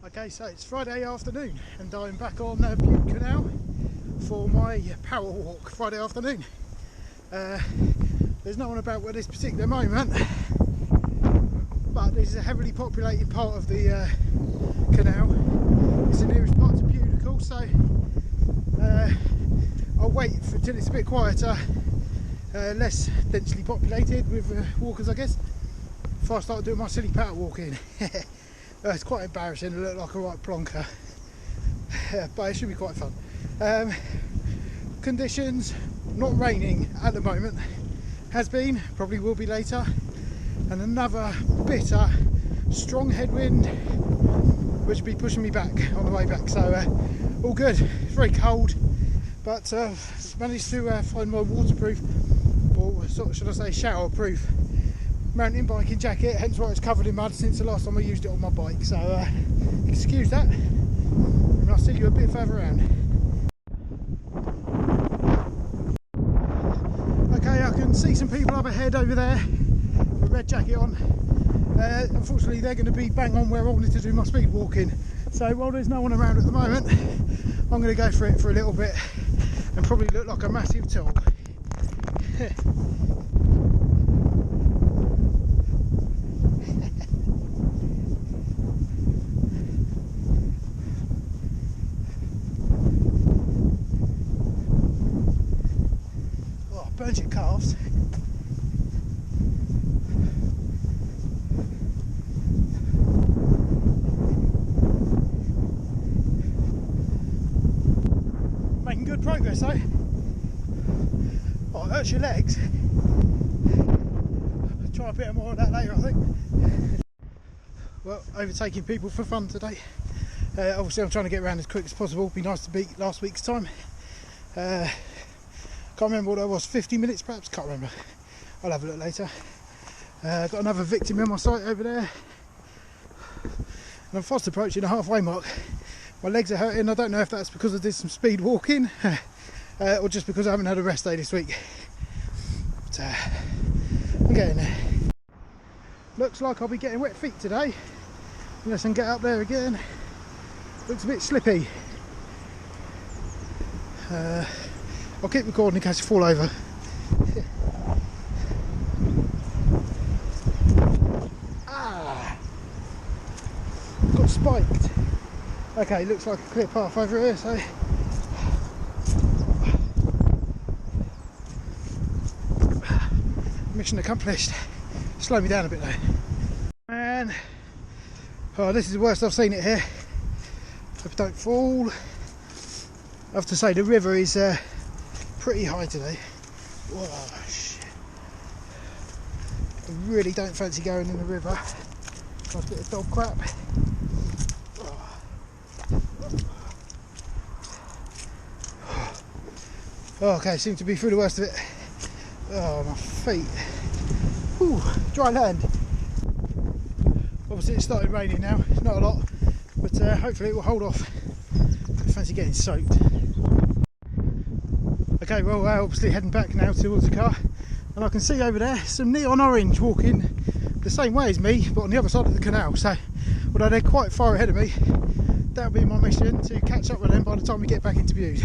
Okay, so it's Friday afternoon and I'm back on Butte Canal for my power walk Friday afternoon. There's no one about at this particular moment, but this is a heavily populated part of the canal. It's the nearest part to Butte, of course, so I'll wait until it's a bit quieter, less densely populated with walkers, I guess, before I start doing my silly power walking. It's quite embarrassing, I look like a right plonker, but it should be quite fun. Conditions, not raining at the moment, has been, probably will be later, and another bitter, strong headwind which will be pushing me back on the way back, so all good. It's very cold, but managed to find my waterproof, or sort of, should I say shower-proof mountain biking jacket, hence why it's covered in mud since the last time I used it on my bike, so excuse that, and I'll see you a bit further around. Okay, I can see some people up ahead over there with a red jacket on. Unfortunately they're going to be bang on where I wanted to do my speed walking, so while there's no one around at the moment, I'm going to go for it for a little bit and probably look like a massive tool. Burns your calves. Making good progress though. Oh, it hurts your legs. I'll try a bit more of that later, I think. Well, overtaking people for fun today. Obviously I'm trying to get around as quick as possible. Be nice to beat last week's time. Can't remember what that was, 50 minutes perhaps, can't remember. I'll have a look later. Got another victim in my sight over there. And I'm fast approaching the halfway mark. My legs are hurting, I don't know if that's because I did some speed walking or just because I haven't had a rest day this week. But I'm getting there. Looks like I'll be getting wet feet today, unless I can get up there again. Looks a bit slippy. I'll keep recording in case I fall over. Got spiked. Okay, looks like a clear path over here, so mission accomplished. Slow me down a bit though. Man, oh, this is the worst I've seen it here. Hope I don't fall. I have to say the river is pretty high today. Whoa, shit. I really don't fancy going in the river. Nice bit of dog crap. Oh, okay, seem to be through the worst of it. Oh, my feet. Whew, dry land. Obviously it started raining now, not a lot, but hopefully it will hold off. Don't fancy getting soaked. Okay, well, obviously heading back now towards the car, and I can see over there some neon orange walking the same way as me, but on the other side of the canal. So, although they're quite far ahead of me, that'll be my mission, to catch up with them by the time we get back into Butte.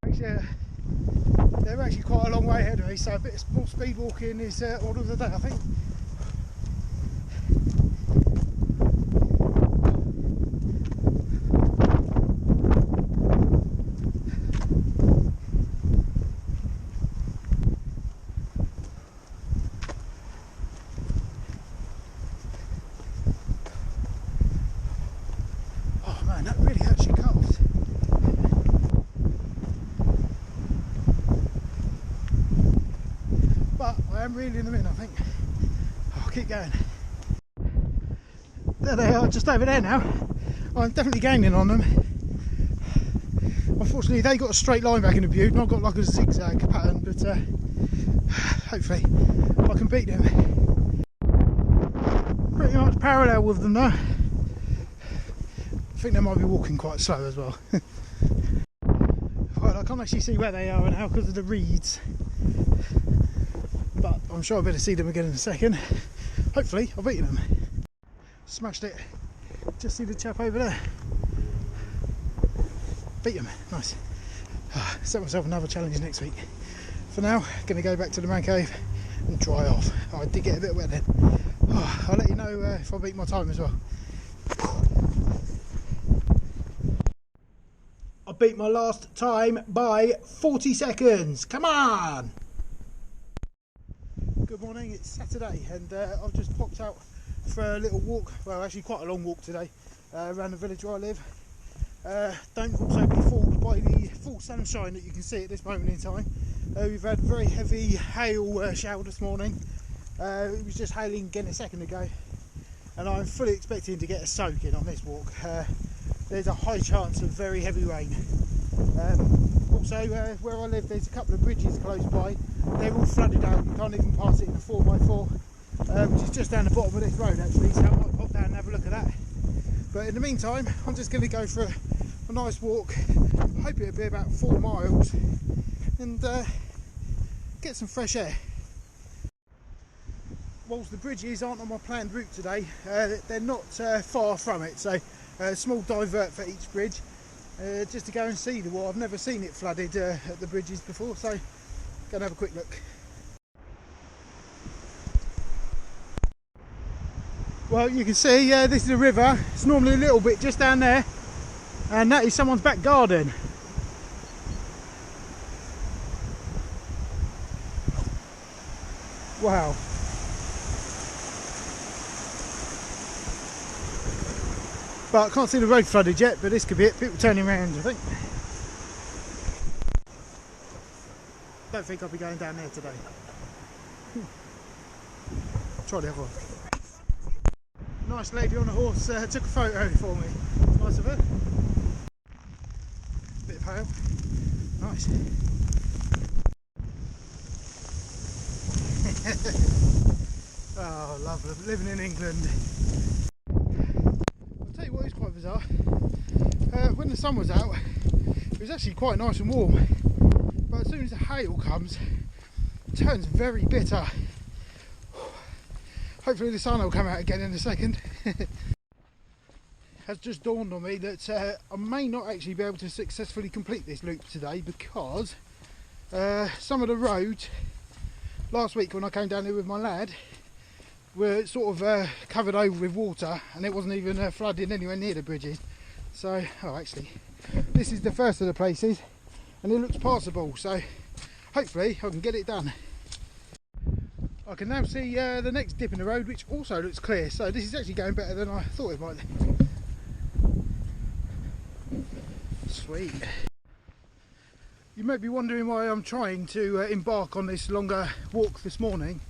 Actually, they're actually quite a long way ahead of me, so a bit more speed walking is order of the day, I think. That really hurts your calves. But I am reeling them in, I think. I'll keep going. There they are, just over there now. I'm definitely gaining on them. Unfortunately they got a straight line back in the Butte and I've got like a zigzag pattern, but hopefully I can beat them. Pretty much parallel with them now. I think they might be walking quite slow as well. Well, I can't actually see where they are now because of the reeds, but I'm sure I'll be able to see them again in a second. Hopefully I'll beat them. Smashed it. Just see the chap over there. Beat him, nice. Set myself another challenge next week. For now, going to go back to the man cave and dry off. I did get a bit wet then. I'll let you know if I beat my time as well. I beat my last time by 40 seconds. Come on! Good morning, it's Saturday and I've just popped out for a little walk. Well, actually quite a long walk today around the village where I live. Don't also be fooled by the full sunshine that you can see at this moment in time. We've had a very heavy hail shower this morning. It was just hailing again a second ago, and I'm fully expecting to get a soak in on this walk. There's a high chance of very heavy rain. Also, where I live, there's a couple of bridges close by. They're all flooded out. You can't even pass it in a 4x4, which is just down the bottom of this road actually, so I might pop down and have a look at that. But in the meantime, I'm just going to go for a nice walk. I hope it'll be about 4 miles and get some fresh air. Whilst the bridges aren't on my planned route today, they're not far from it, so a small divert for each bridge, just to go and see the water. I've never seen it flooded at the bridges before, so go and have a quick look. Well, you can see this is a river. It's normally a little bit just down there, and that is someone's back garden. Wow. But I can't see the road flooded yet, but this could be it. People turning around, I think. Don't think I'll be going down there today. Try the other one. Nice lady on a horse took a photo for me. Nice of her. Bit of hail. Nice. Oh, lovely. Living in England. I'll tell you what is quite bizarre. When the sun was out, it was actually quite nice and warm. But as soon as the hail comes, it turns very bitter. Hopefully the sun will come out again in a second. Has just dawned on me that I may not actually be able to successfully complete this loop today because some of the roads last week when I came down here with my lad were sort of covered over with water, and it wasn't even flooding anywhere near the bridges. So, actually, this is the first of the places and it looks passable, so hopefully I can get it done. I can now see the next dip in the road, which also looks clear, so this is actually going better than I thought it might. Sweet. You may be wondering why I'm trying to embark on this longer walk this morning.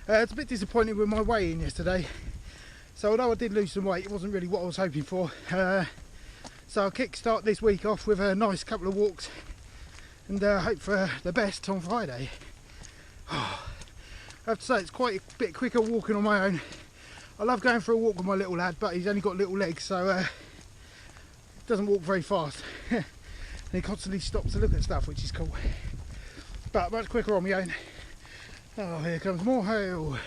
It's a bit disappointing with my weigh-in yesterday, so although I did lose some weight, it wasn't really what I was hoping for. So I'll kick-start this week off with a nice couple of walks and hope for the best on Friday. I have to say it's quite a bit quicker walking on my own. I love going for a walk with my little lad, but he's only got little legs, so doesn't walk very fast. And he constantly stops to look at stuff, which is cool. But much quicker on my own. Oh, here comes more hail.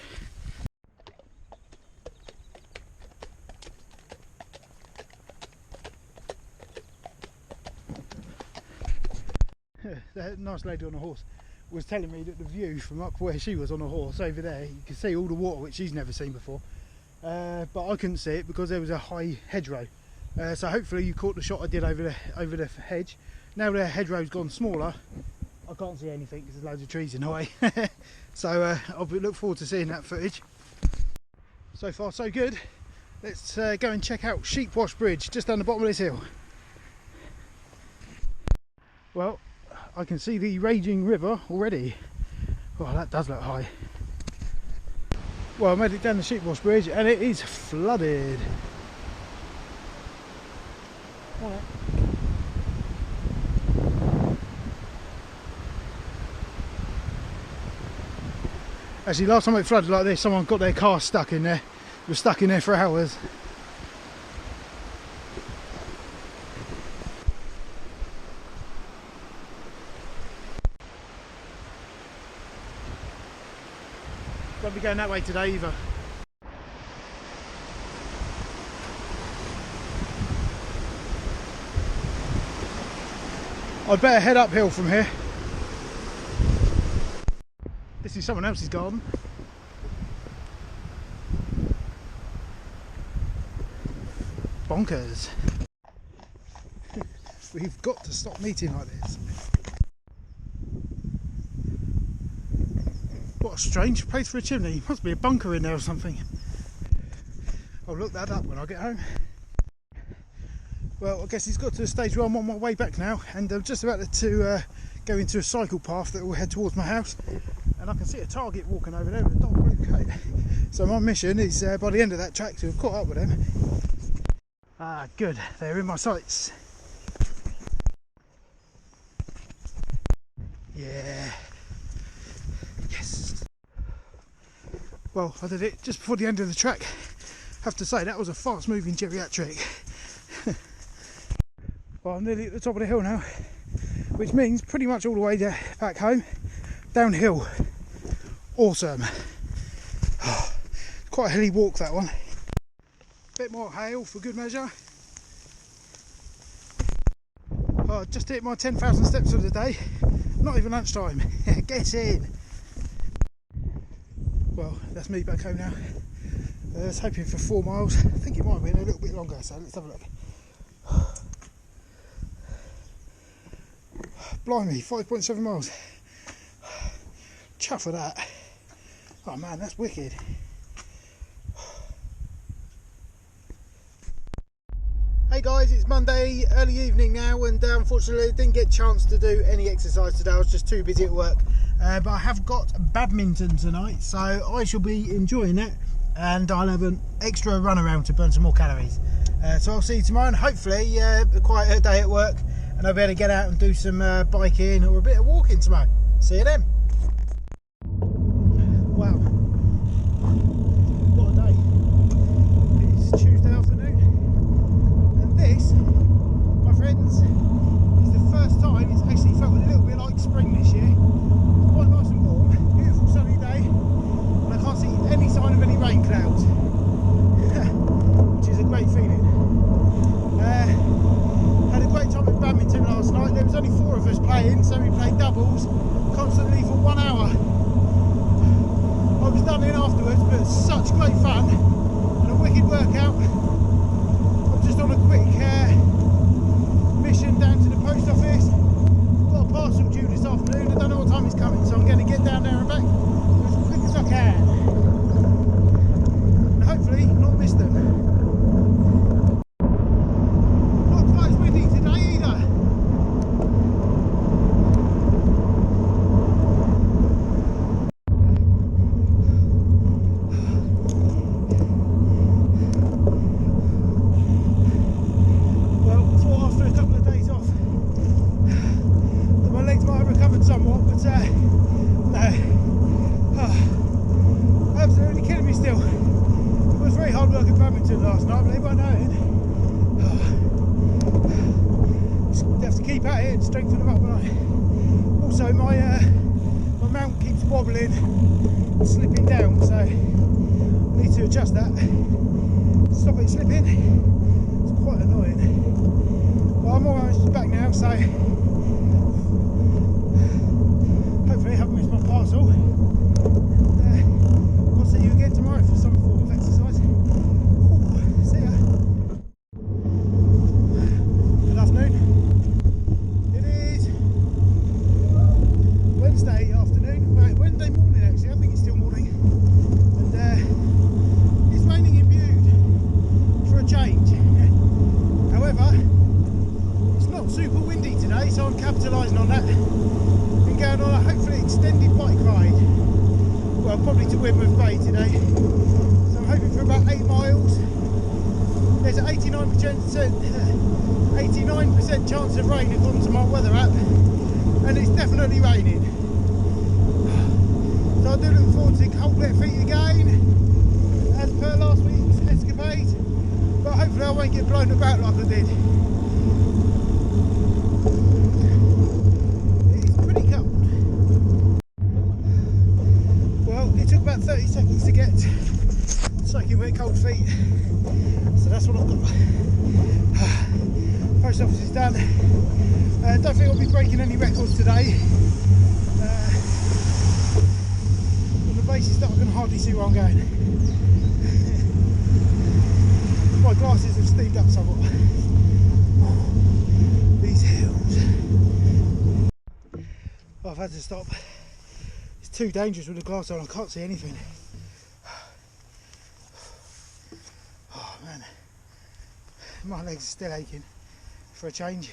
That nice lady on a horse was telling me that the view from up where she was on a horse over there, you can see all the water which she's never seen before, but I couldn't see it because there was a high hedgerow. So hopefully you caught the shot I did over the hedge. Now the hedgerow's gone smaller, I can't see anything because there's loads of trees in the way. So I'll look forward to seeing that footage. So far so good. Let's go and check out Sheepwash Bridge just down the bottom of this hill. Well, I can see the raging river already. Oh, that does look high. Well, I made it down the Sheepwash Bridge and it is flooded. Right. Actually, last time it flooded like this, someone got their car stuck in there. It was stuck in there for hours. Won't be going that way today either. I'd better head uphill from here. This is someone else's garden. Bonkers. We've got to stop meeting like this. What a strange place for a chimney. Must be a bunker in there or something. I'll look that up when I get home. Well, I guess it's got to a stage where I'm on my way back now, and I'm just about to go into a cycle path that will head towards my house, and I can see a target walking over there with a dark blue coat. So my mission is by the end of that track to have caught up with them. Ah, good, they're in my sights. Yeah. Yes. Well, I did it just before the end of the track. I have to say, that was a fast moving geriatric. Well, I'm nearly at the top of the hill now, which means pretty much all the way back home, downhill. Awesome. Oh, quite a hilly walk, that one. Bit more hail for good measure. Oh, just hit my 10,000 steps of the day. Not even lunchtime. Get in. Well, that's me back home now. I was hoping for 4 miles. I think it might have been a little bit longer, so let's have a look. Blimey, 5.7 miles. Chuff for that. Oh man, that's wicked. Hey guys, it's Monday, early evening now, and unfortunately I didn't get a chance to do any exercise today. I was just too busy at work. But I have got badminton tonight, so I shall be enjoying that, and I'll have an extra run around to burn some more calories. So I'll see you tomorrow, and hopefully a quieter day at work, and I'll be able to get out and do some biking or a bit of walking tomorrow. See you then. Wow, what a day. It's Tuesday afternoon, and this, my friends, is the first time it's actually felt a little bit like spring this year. It's quite nice and warm, beautiful sunny day, and I can't see any sign of any rain clouds, which is a great feeling. Had a great time at badminton last night. There was only 4 of us playing, so we played doubles constantly for 1 hour. I was done in afterwards, but such great fun and a wicked workout. I'm just on a quick mission down to the post office. Got a parcel due this afternoon. I don't know what time it's coming, so I'm going to get down there and back as quick as I can, and hopefully not miss them. Absolutely killing me still. It was very hard work at badminton last night, but they weren't knowing. Just have to keep at it and strengthen them up. Also, my mount keeps wobbling and slipping down, so I need to adjust that. Stop it slipping. It's quite annoying. Well, I'm almost back now, so hopefully I haven't missed my parcel. I'll see you again tomorrow for some form of exercise. Ooh, see ya. Good afternoon. It is Wednesday afternoon. Right, Wednesday morning actually. I think it's still morning. And it's raining in Bude for a change. However, it's not super windy today, so I'm capitalising on that and going on a hopefully extended bike ride. Well, probably to Widmouth Bay today. So I'm hoping for about 8 miles. There's an 89% chance of rain according to my weather app, and it's definitely raining. So I do look forward to cold wet feet again, as per last week's escapade, but hopefully I won't get blown about like I did. It took about 30 seconds to get soaking wet cold feet, so that's what I've got. Post office is done, Don't think I'll be breaking any records today. On the basis that I can hardly see where I'm going. My glasses have steamed up somewhat. These hills. Oh, I've had to stop. It's too dangerous with the glass on, I can't see anything. Oh man, my legs are still aching for a change.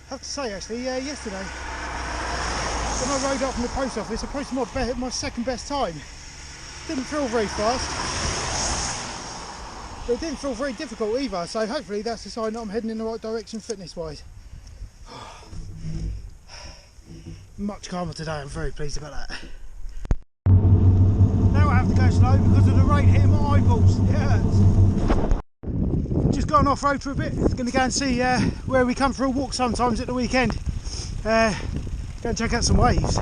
I have to say actually, yesterday when I rode up from the post office, I posted my second best time. Didn't feel very fast, but it didn't feel very difficult either, so hopefully that's a sign that I'm heading in the right direction fitness wise. Much calmer today, I'm very pleased about that. Now I have to go slow because of the rain hitting my eyeballs, it hurts. Just going off road for a bit, going to go and see where we come for a walk sometimes at the weekend. Go and check out some waves.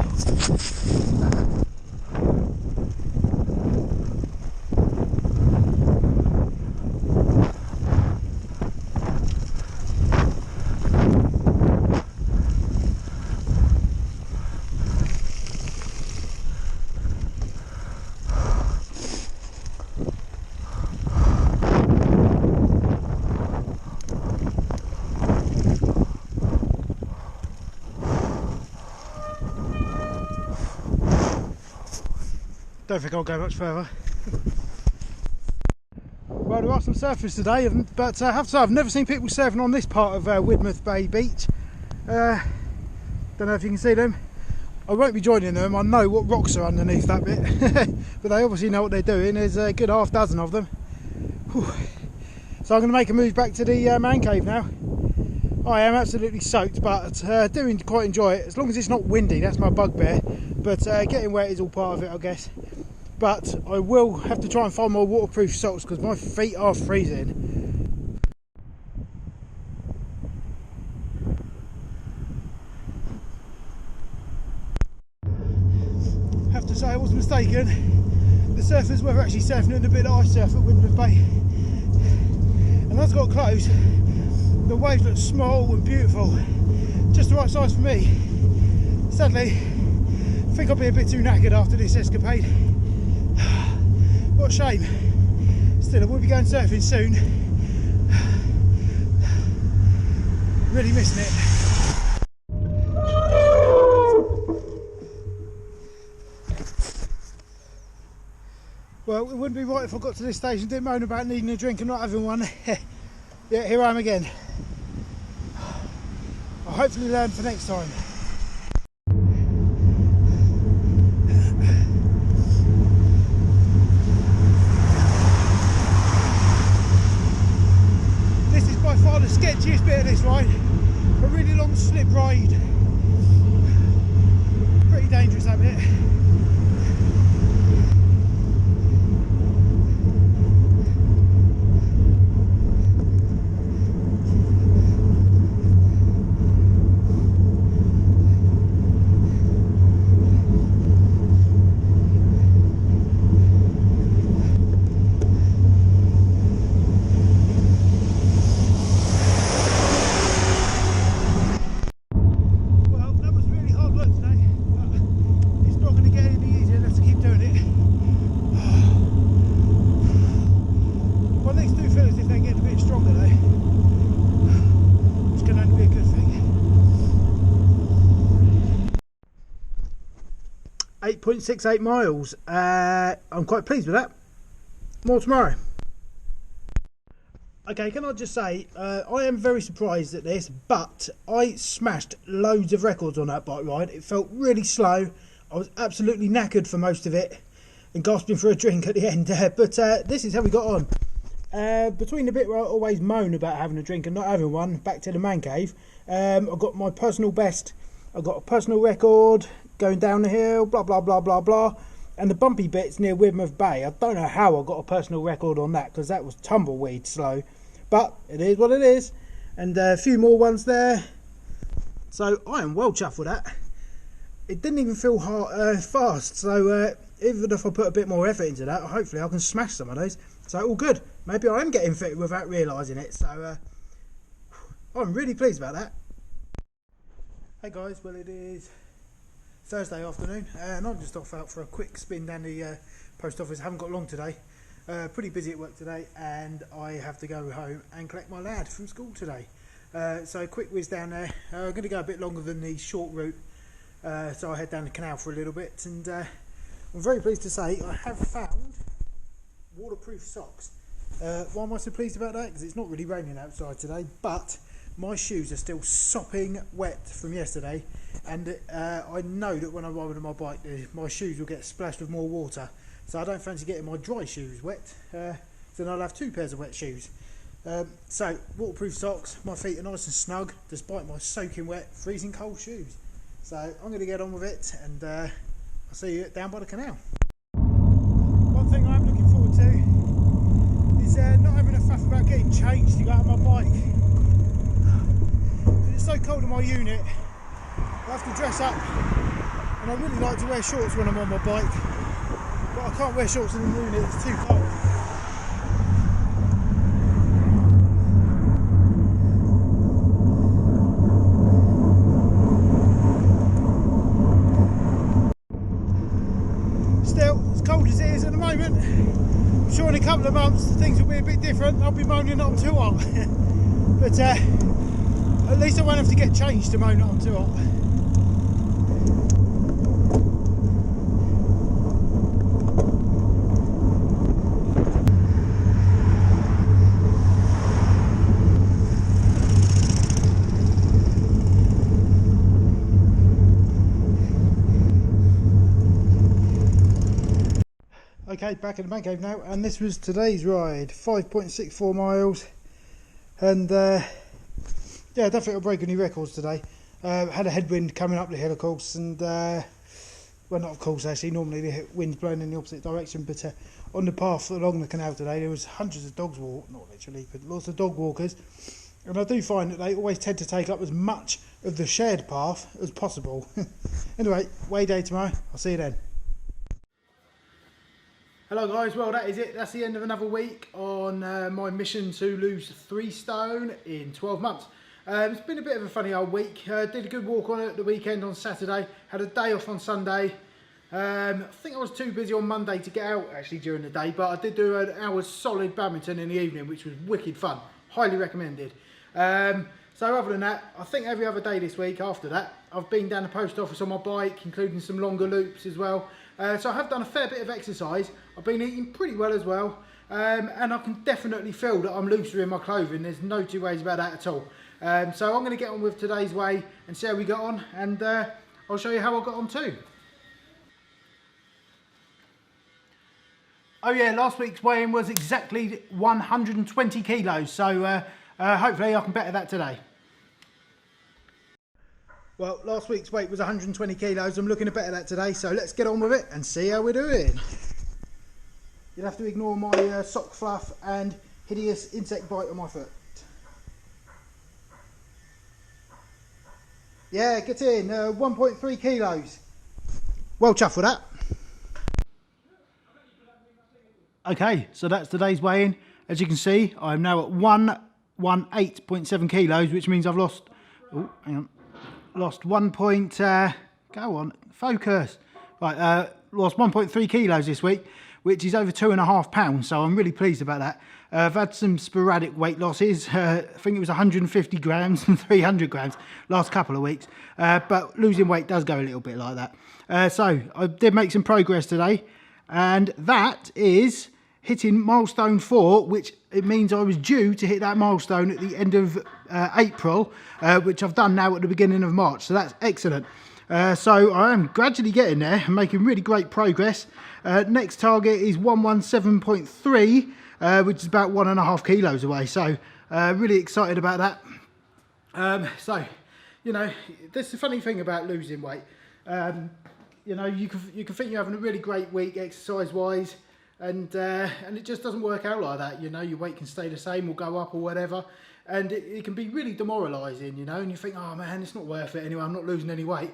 Don't think I'll go much further. Well, there are some surfers today, but I have to say I've never seen people surfing on this part of Widmouth Bay Beach. Don't know if you can see them. I won't be joining them, I know what rocks are underneath that bit. But they obviously know what they're doing, there's a good half dozen of them. Whew. So I'm going to make a move back to the man cave now. I am absolutely soaked, but do quite enjoy it, as long as it's not windy, that's my bugbear. But getting wet is all part of it, I guess. But I will have to try and find more waterproof socks because my feet are freezing. Have to say I was mistaken. The surfers were actually surfing in the bit that I surf at Widmouth Bay. And as I got close, the waves look small and beautiful, just the right size for me. Sadly, I think I'll be a bit too knackered after this escapade. What a shame. Still, I will be going surfing soon. Really missing it. Well, it wouldn't be right if I got to this stage and didn't moan about needing a drink and not having one. Yeah, here I am again. I'll hopefully learn for next time. This is by far the sketchiest bit of this ride. A really long slip ride. Pretty dangerous that bit. If they get a bit stronger though, which can only be a good thing. 8.68 miles. I'm quite pleased with that. More tomorrow. Okay, can I just say, I am very surprised at this, but I smashed loads of records on that bike ride. It felt really slow. I was absolutely knackered for most of it and gasping for a drink at the end. But this is how we got on. Between the bit where I always moan about having a drink and not having one, back to the man cave, I've got my personal best, I've got a personal record going down the hill, blah blah blah blah blah, and the bumpy bits near Widmouth Bay, I don't know how I got a personal record on that because that was tumbleweed slow, but it is what it is. And a few more ones there, so I am well chuffed with that. It didn't even feel hard, fast, so even if I put a bit more effort into that, hopefully I can smash some of those. So all good. Maybe I am getting fit without realising it. So I'm really pleased about that. Hey guys, well it is Thursday afternoon and I'm just off out for a quick spin down the post office. I haven't got long today. Pretty busy at work today and I have to go home and collect my lad from school today. So quick whiz down there. I'm going to go a bit longer than the short route, so I head down the canal for a little bit, and I'm very pleased to say I have found waterproof socks. Why am I so pleased about that? Because it's not really raining outside today, but my shoes are still sopping wet from yesterday, and I know that when I ride on my bike my shoes will get splashed with more water, so I don't fancy getting my dry shoes wet, so then I'll have two pairs of wet shoes. So waterproof socks, my feet are nice and snug despite my soaking wet, freezing cold shoes. So I'm going to get on with it, and I'll see you down by the canal. One thing I'm looking forward to is not having a faff about getting changed to go out on my bike. It's so cold in my unit, I have to dress up, and I really like to wear shorts when I'm on my bike, but I can't wear shorts in the unit, it's too cold. Still, as cold as it is at the moment, I'm sure in a couple of months things will be a bit different. I'll be moaning that I'm too hot. But at least I won't have to get changed to moan that I'm too hot. Okay, back in the man cave now, and this was today's ride, 5.64 miles, and yeah, I don't think I'll break any records today. Had a headwind coming up the hill, of course, and well, not of course actually, normally the wind's blowing in the opposite direction, but on the path along the canal today there was hundreds of dogs not literally, but lots of dog walkers, and I do find that they always tend to take up as much of the shared path as possible. Anyway, way day tomorrow, I'll see you then. Hello guys, well that is it, that's the end of another week on my mission to lose 3 stone in 12 months. It's been a bit of a funny old week. Did a good walk on it at the weekend on Saturday, had a day off on Sunday. I think I was too busy on Monday to get out actually during the day, but I did do an hour's solid badminton in the evening, which was wicked fun, highly recommended. So other than that, I think every other day this week after that, I've been down the post office on my bike, including some longer loops as well. So I have done a fair bit of exercise. I've been eating pretty well as well, and I can definitely feel that I'm looser in my clothing. There's no two ways about that at all. So I'm going to get on with today's weigh and see how we got on, and I'll show you how I got on too. Oh yeah, last week's weigh-in was exactly 120 kilos, so hopefully I can better that today. Well, last week's weight was 120 kilos. I'm looking to better that today, so let's get on with it and see how we're doing. You'll have to ignore my sock fluff and hideous insect bite on my foot. Yeah, get in, 1.3 kilos. Well chuffed with that. Okay, so that's today's weigh-in. As you can see, I'm now at 118.7 kilos, which means I've lost, oh, hang on, lost 1 point, go on, focus. Right, lost 1.3 kilos this week, which is over 2.5 pounds, so I'm really pleased about that. I've had some sporadic weight losses. I think it was 150 grams and 300 grams last couple of weeks, but losing weight does go a little bit like that. So I did make some progress today, and that is hitting milestone 4, which it means I was due to hit that milestone at the end of April, which I've done now at the beginning of March, so that's excellent. So I am gradually getting there and making really great progress. Next target is 117.3, which is about 1.5 kilos away, so really excited about that. So, you know, that's the funny thing about losing weight. You know, you can think you're having a really great week exercise-wise, and it just doesn't work out like that. You know, your weight can stay the same or go up or whatever, and it can be really demoralising, you know, and you think, oh man, it's not worth it anyway, I'm not losing any weight.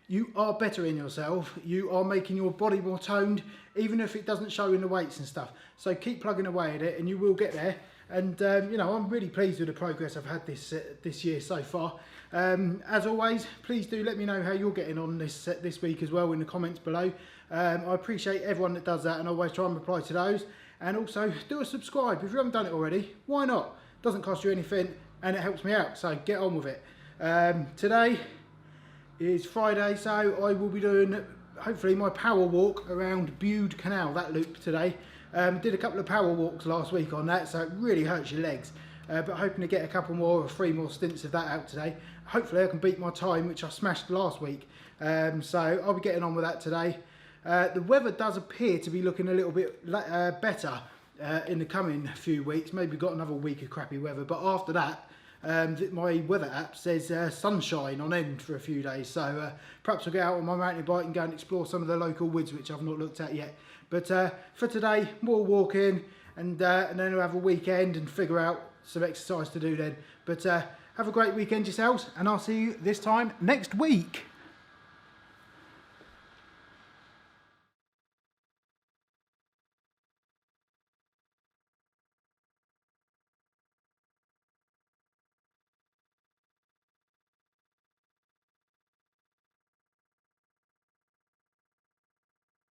You are bettering yourself, you are making your body more toned, even if it doesn't show in the weights and stuff. So keep plugging away at it and you will get there. And you know, I'm really pleased with the progress I've had this year so far. As always, please do let me know how you're getting on this week as well in the comments below. I appreciate everyone that does that, and I always try and reply to those. And also do a subscribe if you haven't done it already. Why not? Doesn't cost you anything and it helps me out, so get on with it. Today is Friday, so I will be doing hopefully my power walk around Bude Canal, that loop today. Did a couple of power walks last week on that, so it really hurts your legs. But hoping to get a couple more or 3 more stints of that out today. Hopefully I can beat my time, which I smashed last week. So I'll be getting on with that today. The weather does appear to be looking a little bit better in the coming few weeks. Maybe got another week of crappy weather, but after that, my weather app says sunshine on end for a few days. So perhaps I'll get out on my mountain bike and go and explore some of the local woods, which I've not looked at yet. But for today, more walking, and then we'll have a weekend and figure out some exercise to do then. But have a great weekend yourselves, and I'll see you this time next week.